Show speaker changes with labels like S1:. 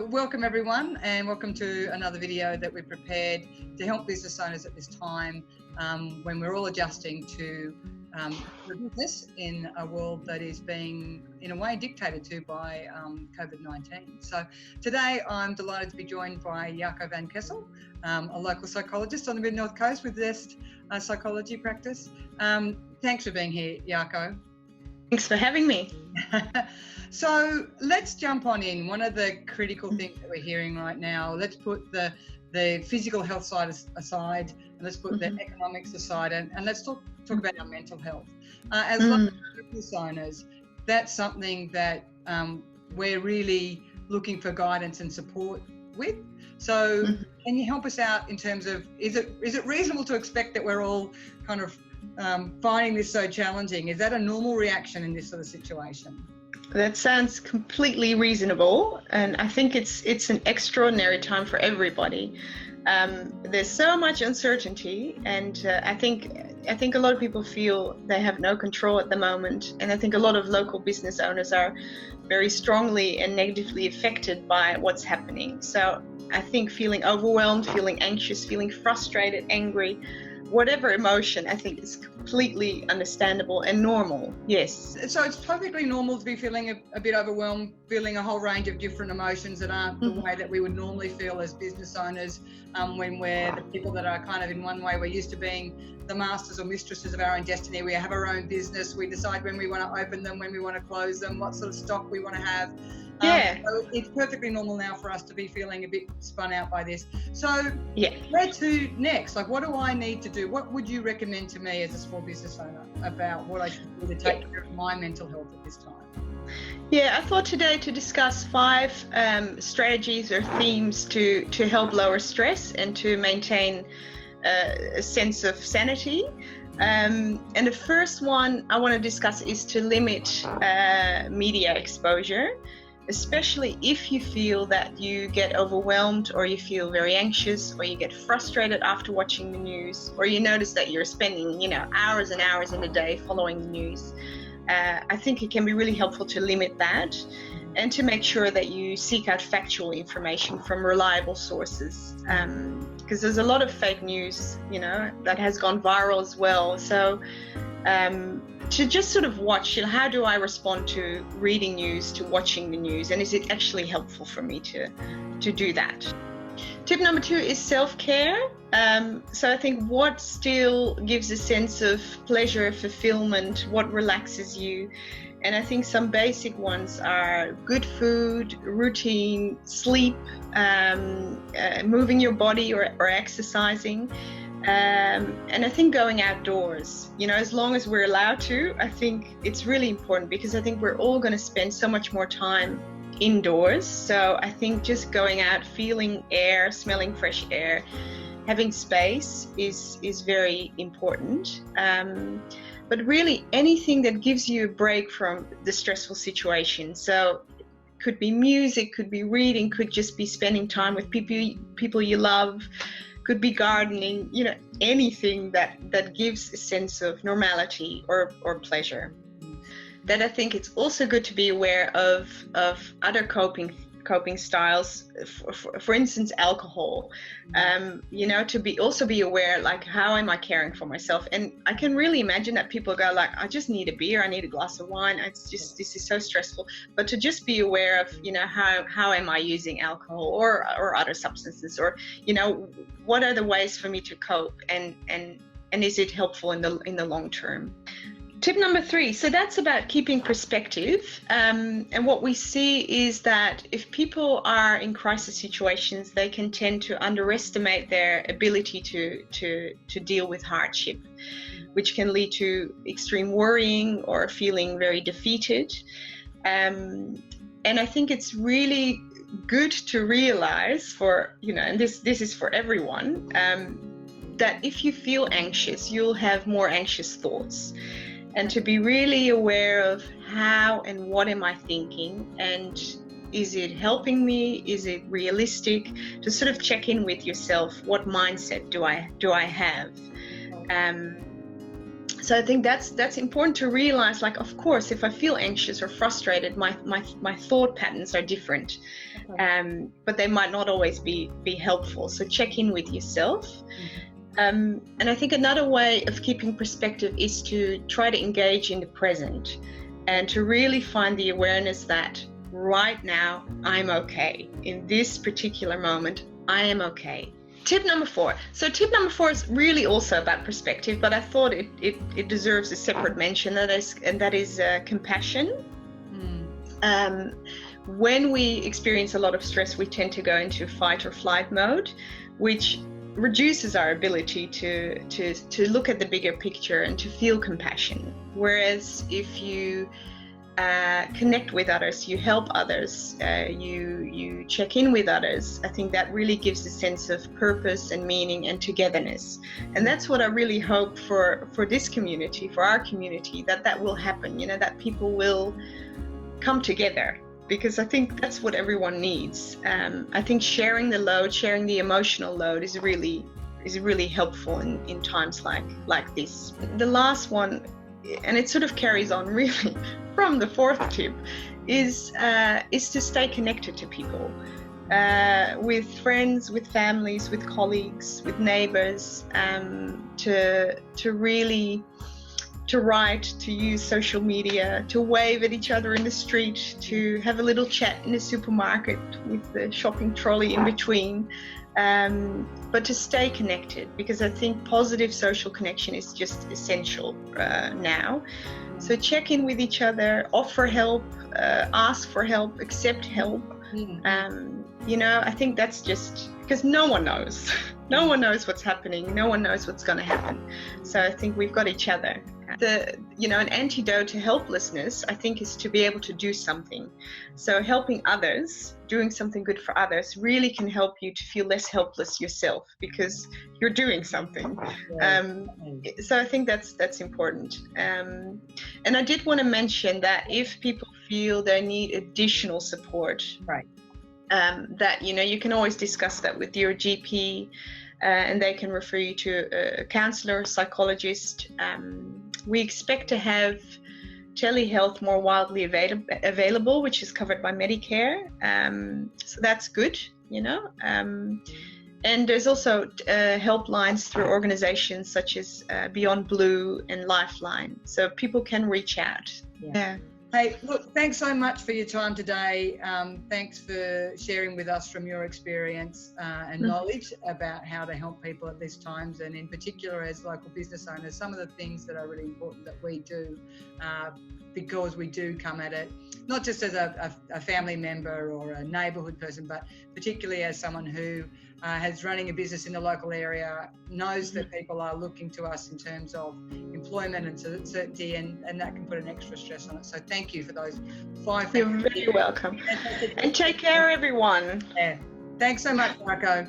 S1: Welcome everyone, and welcome to another video that we've prepared to help business owners at this time when we're all adjusting to the business in a world that is being, in a way, dictated to by COVID-19. So today I'm delighted to be joined by Jacobine Kessel, a local psychologist on the Mid-North Coast with Zest psychology practice. Thanks for being here, Jaco.
S2: Thanks for having me.
S1: So let's jump on in. One of the critical things that we're hearing right now, let's put the physical health side aside, and let's put the economics aside, and let's talk about our mental health. As local business owners, that's something that we're really looking for guidance and support with. So can you help us out in terms of, is it reasonable to expect that we're all kind of finding this so challenging? Is that a normal reaction in this sort of situation?
S2: That sounds completely reasonable, and I think it's an extraordinary time for everybody. There's so much uncertainty, and I think a lot of people feel they have no control at the moment, and I think a lot of local business owners are very strongly and negatively affected by what's happening. So I think feeling overwhelmed, feeling anxious, feeling frustrated, angry, whatever emotion, I think is completely understandable and normal. Yes.
S1: So it's perfectly normal to be feeling a bit overwhelmed, feeling a whole range of different emotions that aren't the way that we would normally feel as business owners when we're the people that are kind of, in one way, we're used to being the masters or mistresses of our own destiny. We have our own business. We decide when we want to open them, when we want to close them, what sort of stock we want to have. So it's perfectly normal now for us to be feeling a bit spun out by this. So where to next? Like, what do I need to do? What would you recommend to me as a small business owner about what I should do to take care of my mental health at this time?
S2: Yeah, I thought today to discuss 5 strategies or themes to help lower stress and to maintain a sense of sanity. And the first one I want to discuss is to limit media exposure, especially if you feel that you get overwhelmed, or you feel very anxious, or you get frustrated after watching the news, or you notice that you're spending, hours and hours in a day following the news. I think it can be really helpful to limit that and to make sure that you seek out factual information from reliable sources, because there's a lot of fake news, that has gone viral as well. So to just sort of watch, how do I respond to reading news, to watching the news, and is it actually helpful for me to do that? Tip number 2 is self-care. So I think what still gives a sense of pleasure, fulfillment, what relaxes you. And I think some basic ones are good food, routine, sleep, moving your body or exercising. And I think going outdoors, as long as we're allowed to, I think it's really important, because I think we're all going to spend so much more time indoors. So I think just going out, feeling air, smelling fresh air, having space is very important. But really anything that gives you a break from the stressful situation. So it could be music, could be reading, could just be spending time with people you love, could be gardening, anything that gives a sense of normality or pleasure. Then I think it's also good to be aware of other coping styles, for instance, alcohol, to be aware, like, how am I caring for myself? And I can really imagine that people go like, I just need a beer, I need a glass of wine, this is so stressful. But to just be aware of, how am I using alcohol or other substances, or, what are the ways for me to cope, and is it helpful in the long term? Tip number 3, so that's about keeping perspective. And what we see is that if people are in crisis situations, they can tend to underestimate their ability to deal with hardship, which can lead to extreme worrying or feeling very defeated. And I think it's really good to realize and this is for everyone, that if you feel anxious, you'll have more anxious thoughts. And to be really aware of how and what am I thinking, and is it helping me? Is it realistic? To sort of check in with yourself. What mindset do I have? So I think that's important to realize. Like, of course, if I feel anxious or frustrated, my thought patterns are different. but they might not always be helpful. So check in with yourself. And I think another way of keeping perspective is to try to engage in the present and to really find the awareness that right now I'm okay. In this particular moment, I am okay. Tip number 4. So tip number 4 is really also about perspective, but I thought it deserves a separate mention, and that is compassion. When we experience a lot of stress, we tend to go into fight or flight mode, which reduces our ability to look at the bigger picture and to feel compassion. Whereas if you connect with others, you help others, you check in with others, I think that really gives a sense of purpose and meaning and togetherness. And that's what I really hope for this community, for our community, that will happen, that people will come together, because I think that's what everyone needs. I think sharing the load, sharing the emotional load is really helpful in times like this. The last one, and it sort of carries on really from the 4th tip, is to stay connected to people, with friends, with families, with colleagues, with neighbors, to really write, to use social media, to wave at each other in the street, to have a little chat in the supermarket with the shopping trolley in between, but to stay connected, because I think positive social connection is just essential now. So check in with each other, offer help, ask for help, accept help. I think that's just because no one knows. No one knows what's happening. No one knows what's going to happen. So I think we've got each other. An antidote to helplessness, I think, is to be able to do something. So helping others, doing something good for others, really can help you to feel less helpless yourself, because you're doing something. So I think that's important. And I did want to mention that if people feel they need additional support,
S1: right,
S2: that you can always discuss that with your GP, and they can refer you to a counselor, psychologist. We expect to have telehealth more widely available, which is covered by Medicare. So that's good, And there's also helplines through organizations such as BeyondBlue and LifeLine. So people can reach out. Yeah.
S1: Hey, look, thanks so much for your time today. Thanks for sharing with us from your experience and knowledge about how to help people at these times, and in particular as local business owners, some of the things that are really important that we do, because we do come at it not just as a family member or a neighbourhood person, but particularly as someone who has running a business in the local area, knows that people are looking to us in terms of employment and certainty, and that can put an extra stress on it. So thank you for those 5 things.
S2: You're very welcome. And take care, everyone.
S1: Yeah. Thanks so much, Marco.